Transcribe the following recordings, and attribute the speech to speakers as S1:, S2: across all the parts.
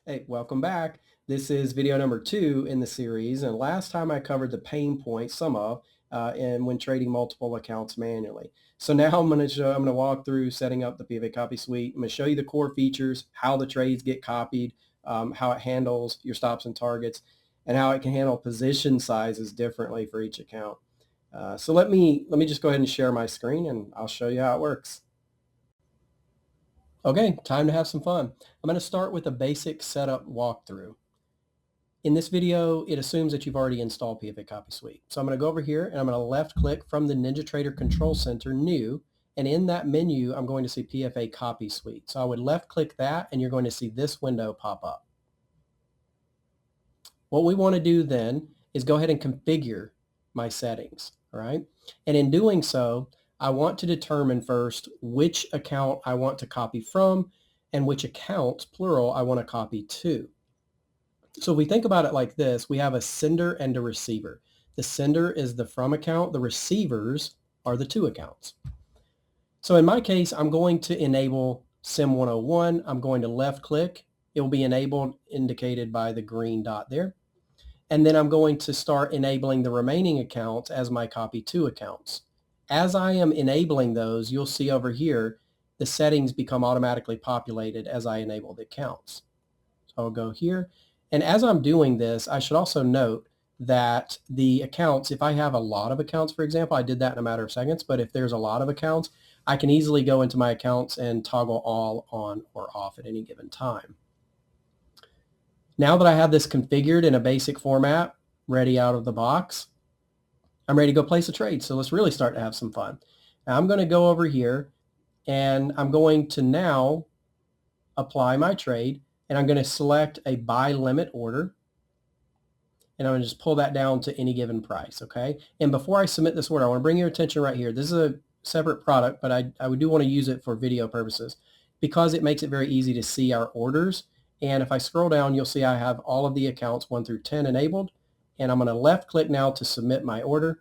S1: Hey, welcome back. This is video number 2 in the series, and last time I covered the pain points, some of, and when trading multiple accounts manually. So now I'm going to walk through setting up the PFACopySuite. I'm going to show you the core features, how the trades get copied, how it handles your stops and targets, and how it can handle position sizes differently for each account. So let me just go ahead and share my screen, and I'll show you how it works. Okay, time to have some fun. I'm going to start with a basic setup walkthrough. In this video, it assumes that you've already installed PFACopySuite. So I'm going to go over here and I'm going to left click from the NinjaTrader Control Center, New, and in that menu, I'm going to see PFACopySuite. So I would left click that and you're going to see this window pop up. What we want to do then is go ahead and configure my settings, all right? And in doing so, I want to determine first which account I want to copy from and which accounts, plural, I want to copy to. So if we think about it like this, we have a sender and a receiver. The sender is the from account. The receivers are the to accounts. So in my case, I'm going to enable SIM 101. I'm going to left click. It will be enabled, indicated by the green dot there. And then I'm going to start enabling the remaining accounts as my copy to accounts. As I am enabling those, you'll see over here, the settings become automatically populated as I enable the accounts. So I'll go here. And as I'm doing this, I should also note that the accounts, if I have a lot of accounts, for example, I did that in a matter of seconds, but if there's a lot of accounts, I can easily go into my accounts and toggle all on or off at any given time. Now that I have this configured in a basic format, ready out of the box, I'm ready to go place a trade. So let's really start to have some fun. Now I'm going to go over here and I'm going to now apply my trade, and I'm going to select a buy limit order, and I'm going to just pull that down to any given price, okay? And before I submit this order, I want to bring your attention right here. This is a separate product, but I do want to use it for video purposes because it makes it very easy to see our orders. And if I scroll down, you'll see I have all of the accounts 1 through 10 enabled, and I'm going to left click now to submit my order.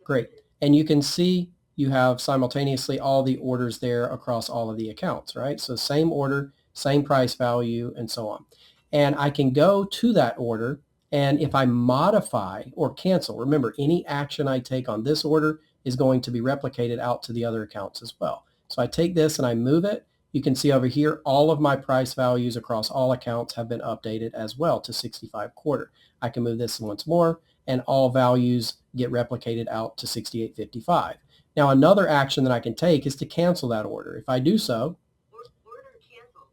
S1: Great. And you can see you have simultaneously all the orders there across all of the accounts, right? So same order, same price value, and so on. And I can go to that order, and if I modify or cancel, remember, any action I take on this order is going to be replicated out to the other accounts as well. So I take this and I move it. You can see over here, all of my price values across all accounts have been updated as well to 65.25. I can move this once more, and all values get replicated out to 68.55. Now, another action that I can take is to cancel that order. If I do so,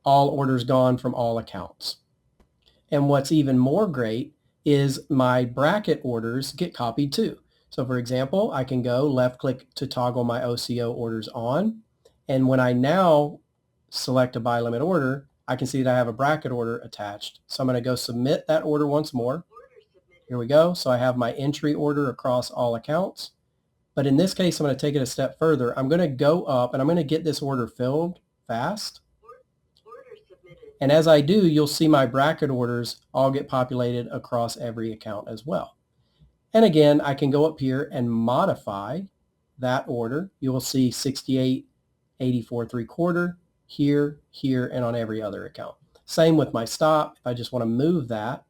S1: all orders gone from all accounts. And what's even more great is my bracket orders get copied too. So for example, I can go left click to toggle my OCO orders on. And when I now select a buy limit order, I can see that I have a bracket order attached. So I'm going to go submit that order once more. Here we go. So I have my entry order across all accounts. But in this case, I'm going to take it a step further. I'm going to go up and I'm going to get this order filled fast. And as I do, you'll see my bracket orders all get populated across every account as well. And again, I can go up here and modify that order. You will see 68.8475 here, here, and on every other account. Same with my stop. If I just want to move that,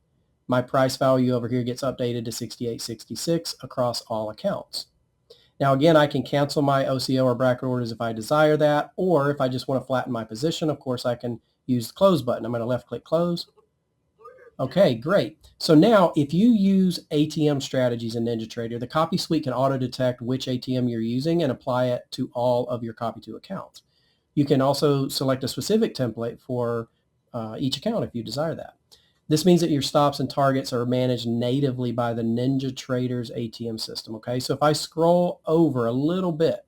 S1: my price value over here gets updated to 68.66 across all accounts. Now again, I can cancel my OCO or bracket orders if I desire that, or if I just want to flatten my position, of course I can use the close button. I'm going to left click close. Okay, great. So now if you use ATM strategies in NinjaTrader, the CopySuite can auto detect which ATM you're using and apply it to all of your copy to accounts. You can also select a specific template for each account if you desire that. This means that your stops and targets are managed natively by the NinjaTrader's ATM system, okay? So if I scroll over a little bit,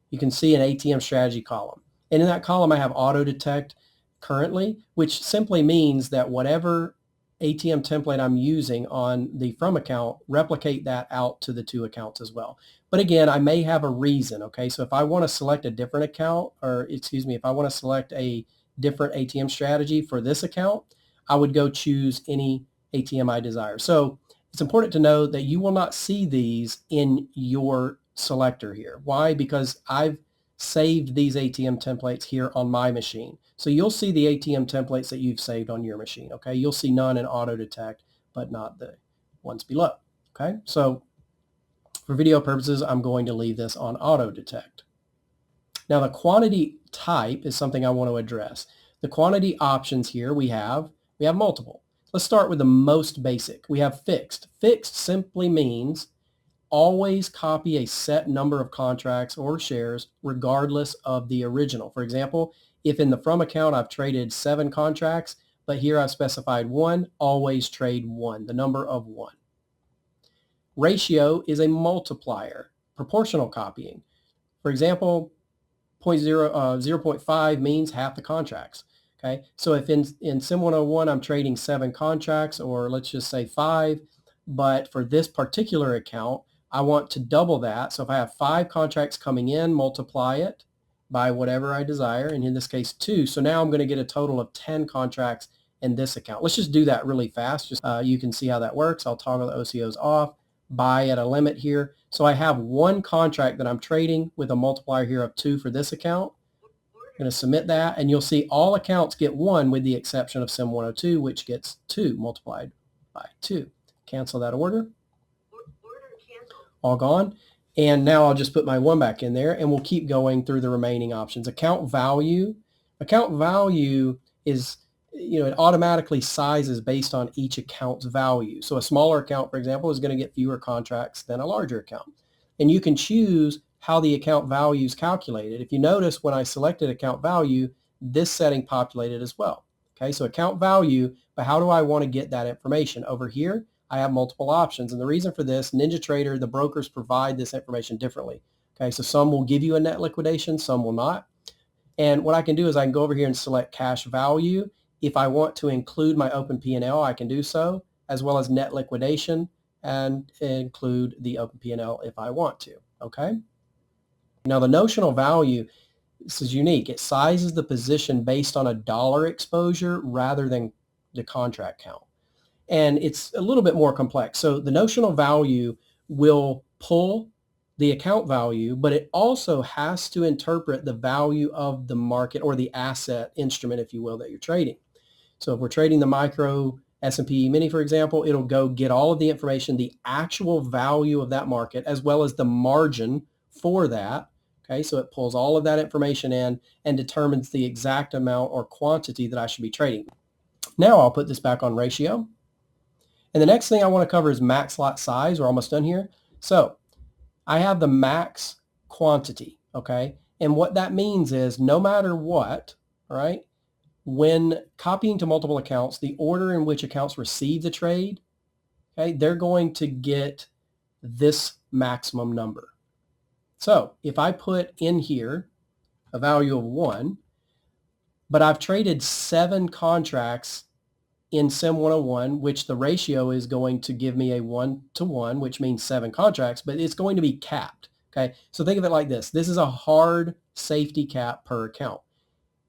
S1: you can see an ATM strategy column. And in that column, I have auto detect currently, which simply means that whatever ATM template I'm using on the from account, replicate that out to the to accounts as well. But again, I may have a reason, okay? So if I want to select a different account, or excuse me, if I want to select a different ATM strategy for this account, I would go choose any ATM I desire. So it's important to know that you will not see these in your selector here. Why? Because I've saved these ATM templates here on my machine. So you'll see the ATM templates that you've saved on your machine, okay? You'll see none in auto detect, but not the ones below, okay? So for video purposes, I'm going to leave this on auto detect. Now the quantity type is something I want to address. The quantity options here we have multiple. Let's start with the most basic. We have fixed. Fixed simply means always copy a set number of contracts or shares regardless of the original. For example, if in the from account I've traded 7 contracts, but here I've specified 1, always trade 1, the number of 1. Ratio is a multiplier, proportional copying. For example, 0.5 means half the contracts. Okay, so if in Sim 101 I'm trading 7 contracts, or let's just say 5, but for this particular account I want to double that. So if I have 5 contracts coming in, multiply it by whatever I desire, and in this case 2. So now I'm going to get a total of 10 contracts in this account. Let's just do that really fast. Just you can see how that works. I'll toggle the OCOs off, buy at a limit here. So I have 1 contract that I'm trading with a multiplier here of 2 for this account. I'm going to submit that, and you'll see all accounts get 1 with the exception of Sim 102, which gets 2 multiplied by 2. Cancel that order. All gone. And now I'll just put my 1 back in there, and we'll keep going through the remaining options. Account value. Account value is, it automatically sizes based on each account's value. So a smaller account, for example, is going to get fewer contracts than a larger account. And you can choose how the account value is calculated. If you notice, when I selected account value, this setting populated as well. Okay, so account value, but how do I want to get that information? Over here, I have multiple options. And the reason for this, NinjaTrader, the brokers provide this information differently. Okay, so some will give you a net liquidation, some will not. And what I can do is I can go over here and select cash value. If I want to include my open P&L, I can do so, as well as net liquidation, and include the open P&L if I want to. Okay. Now the notional value, this is unique. It sizes the position based on a dollar exposure rather than the contract count. And it's a little bit more complex. So the notional value will pull the account value, but it also has to interpret the value of the market or the asset instrument, if you will, that you're trading. So if we're trading the micro S&P mini, for example, it'll go get all of the information, the actual value of that market, as well as the margin for that. Okay, so it pulls all of that information in and determines the exact amount or quantity that I should be trading. Now I'll put this back on ratio. And the next thing I want to cover is max lot size. We're almost done here. So I have the max quantity, okay? And what that means is no matter what, all right, when copying to multiple accounts, the order in which accounts receive the trade, okay, they're going to get this maximum number. So if I put in here a value of 1, but I've traded 7 contracts in Sim 101, which the ratio is going to give me a 1-to-1, which means 7 contracts, but it's going to be capped. Okay, so think of it like this. This is a hard safety cap per account.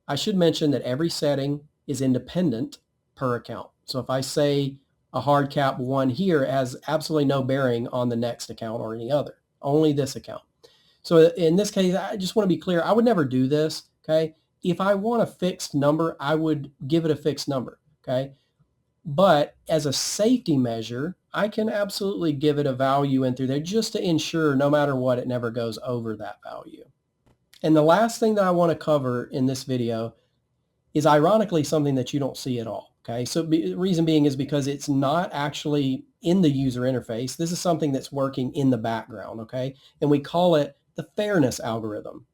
S1: I should mention that every setting is independent per account. So if I say a hard cap 1 here, it has absolutely no bearing on the next account or any other, only this account. So in this case, I just want to be clear, I would never do this, okay? If I want a fixed number, I would give it a fixed number, okay? But as a safety measure, I can absolutely give it a value in through there just to ensure no matter what, it never goes over that value. And the last thing that I want to cover in this video is ironically something that you don't see at all. Okay, so the reason being is because it's not actually in the user interface. This is something that's working in the background, okay? And we call it the fairness algorithm.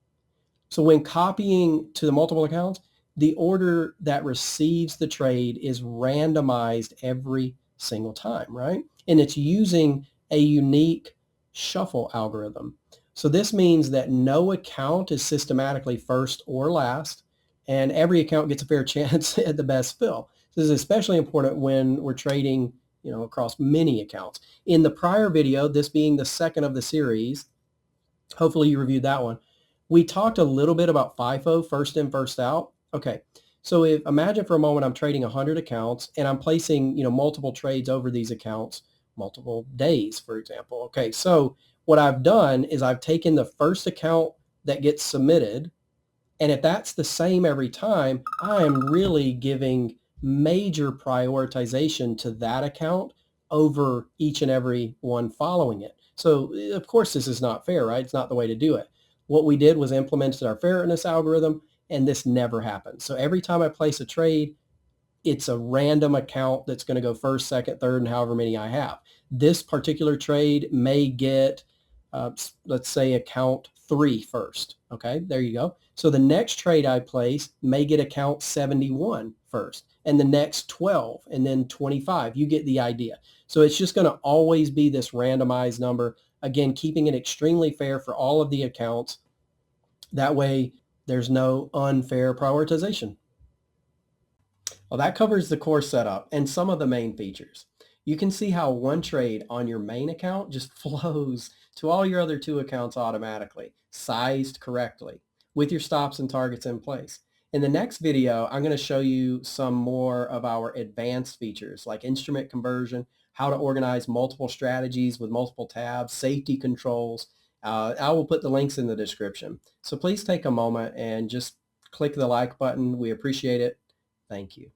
S1: So when copying to the multiple accounts, the order that receives the trade is randomized every single time, right? And it's using a unique shuffle algorithm. So this means that no account is systematically first or last, and every account gets a fair chance at the best fill. This is especially important when we're trading, across many accounts. In the prior video, this being the second of the series, hopefully you reviewed that one, we talked a little bit about FIFO, first in, first out. Okay, so imagine for a moment I'm trading 100 accounts and I'm placing, multiple trades over these accounts, multiple days, for example. Okay, so what I've done is I've taken the first account that gets submitted. And if that's the same every time, I am really giving major prioritization to that account over each and every one following it. So of course this is not fair, right? It's not the way to do it. What we did was implemented our fairness algorithm, and this never happens. So every time I place a trade, it's a random account that's going to go first, second, third, and however many I have. This particular trade may get, let's say, account 3 first. Okay, there you go. So the next trade I place may get account 71 first, and the next 12, and then 25. You get the idea. So it's just going to always be this randomized number. Again, keeping it extremely fair for all of the accounts. That way, there's no unfair prioritization. Well, that covers the core setup and some of the main features. You can see how one trade on your main account just flows to all your other 2 accounts automatically, sized correctly, with your stops and targets in place. In the next video, I'm going to show you some more of our advanced features like instrument conversion, how to organize multiple strategies with multiple tabs, safety controls. I will put the links in the description. So please take a moment and just click the like button. We appreciate it. Thank you.